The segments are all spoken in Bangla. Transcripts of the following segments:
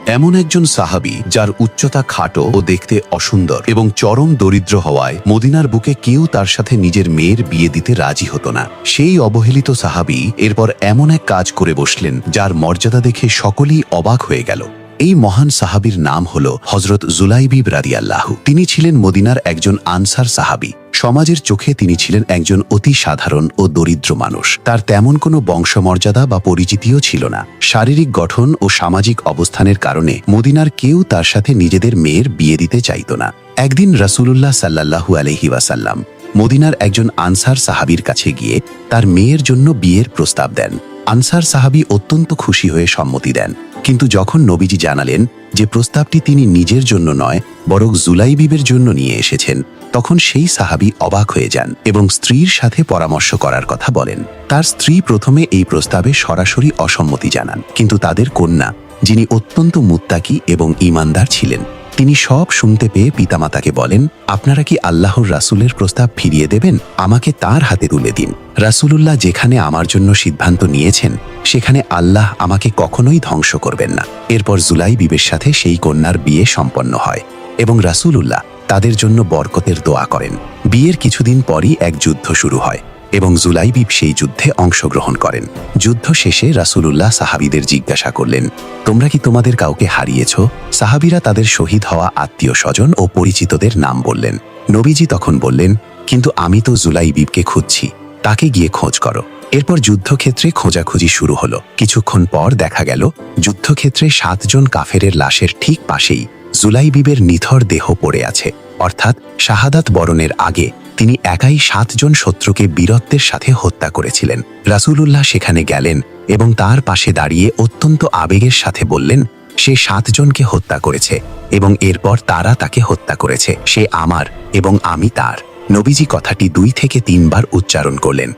এমন একজন সাহাবী যার উচ্চতা খাটো ও দেখতে অসুন্দর এবং চরম দরিদ্র হওয়ায় মদিনার বুকে কেউ তার সাথে নিজের মেয়ের বিয়ে দিতে রাজি হতো না। সেই অবহেলিত সাহাবী এরপর এমন এক কাজ করে বসলেন যার মর্যাদা দেখে সকলেই অবাক হয়ে গেল। এই মহান সাহাবীর নাম হল হযরত জুলাইবিব রাদিয়াল্লাহু। তিনি ছিলেন মদিনার একজন আনসার সাহাবী। সমাজের চোখে তিনি ছিলেন একজন অতি সাধারণ ও দরিদ্র মানুষ। তার তেমন কোনো বংশমর্যাদা বা পরিচিতিও ছিল না। শারীরিক গঠন ও সামাজিক অবস্থানের কারণে মদিনার কেউ তার সাথে নিজেদের মেয়ের বিয়ে দিতে চাইত না। একদিন রাসূলুল্লাহ সাল্লাল্লাহু আলাইহি ওয়াসাল্লাম মদিনার একজন আনসার সাহাবীর কাছে গিয়ে তার মেয়ের জন্য বিয়ের প্রস্তাব দেন। আনসার সাহাবী অত্যন্ত খুশি হয়ে সম্মতি দেন। কিন্তু যখন নবীজি জানালেন যে প্রস্তাবটি তিনি নিজের জন্য নয় বরং জুলাইবিবের জন্য নিয়ে এসেছেন, তখন সেই সাহাবী অবাক হয়ে যান এবং স্ত্রীর সাথে পরামর্শ করার কথা বলেন। তার স্ত্রী প্রথমে এই প্রস্তাবে সরাসরি অসম্মতি জানান, কিন্তু তাদের কন্যা, যিনি অত্যন্ত মুত্তাকি এবং ঈমানদার ছিলেন, তিনি সব শুনতে পেয়ে পিতামাতাকে বলেন, আপনারা কি আল্লাহর রাসূলের প্রস্তাব ফিরিয়ে দেবেন? আমাকে তার হাতে তুলে দিন। রাসূলুল্লাহ যেখানে আমার জন্য সিদ্ধান্ত নিয়েছেন সেখানে আল্লাহ আমাকে কখনোই ধ্বংস করবেন না। এরপর জুলাইবিবের সাথে সেই কন্যার বিয়ে সম্পন্ন হয় এবং রাসূলুল্লাহ তাদের জন্য বরকতের দোয়া করেন। বিয়ের কিছুদিন পরই এক যুদ্ধ শুরু হয় এবং জুলাইবিব সেই যুদ্ধে অংশগ্রহণ করেন। যুদ্ধ শেষে রাসূলুল্লাহ সাহাবীদের জিজ্ঞাসা করলেন, তোমরা কি তোমাদের কাউকে হারিয়েছ? সাহাবীরা তাদের শহীদ হওয়া আত্মীয় স্বজন ও পরিচিতদের নাম বললেন। নবীজি তখন বললেন, কিন্তু আমি তো জুলাইবিবকে খুঁজছি, তাকে গিয়ে খোঁজ করো। এরপর যুদ্ধক্ষেত্রে খোঁজাখুঁজি শুরু হলো। কিছুক্ষণ পর দেখা গেল যুদ্ধক্ষেত্রে 7 জন কাফেরের লাশের ঠিক পাশেই জুলাইবিবের নিথর দেহ পড়ে আছে। অর্থাৎ শাহাদাত বরণের আগে তিনি একাই 7 জন শত্রুকে বীরত্বের সাথে হত্যা করেছিলেন। রাসূলুল্লাহ সেখানে গেলেন এবং তার পাশে দাঁড়িয়ে অত্যন্ত আবেগের সাথে বললেন, সে 7 জনকে হত্যা করেছে এবং এরপর তারা তাকে হত্যা করেছে। সে আমার এবং আমি তার। নবীজি কথাটি 2 থেকে 3 বার উচ্চারণ করলেন।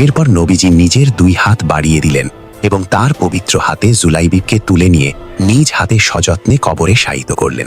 এরপর নবীজি নিজের 2 হাত বাড়িয়ে দিলেন এবং তার পবিত্র হাতে জুলাইবিবকে তুলে নিয়ে নিজ হাতে সযত্নে কবরে শায়িত করলেন।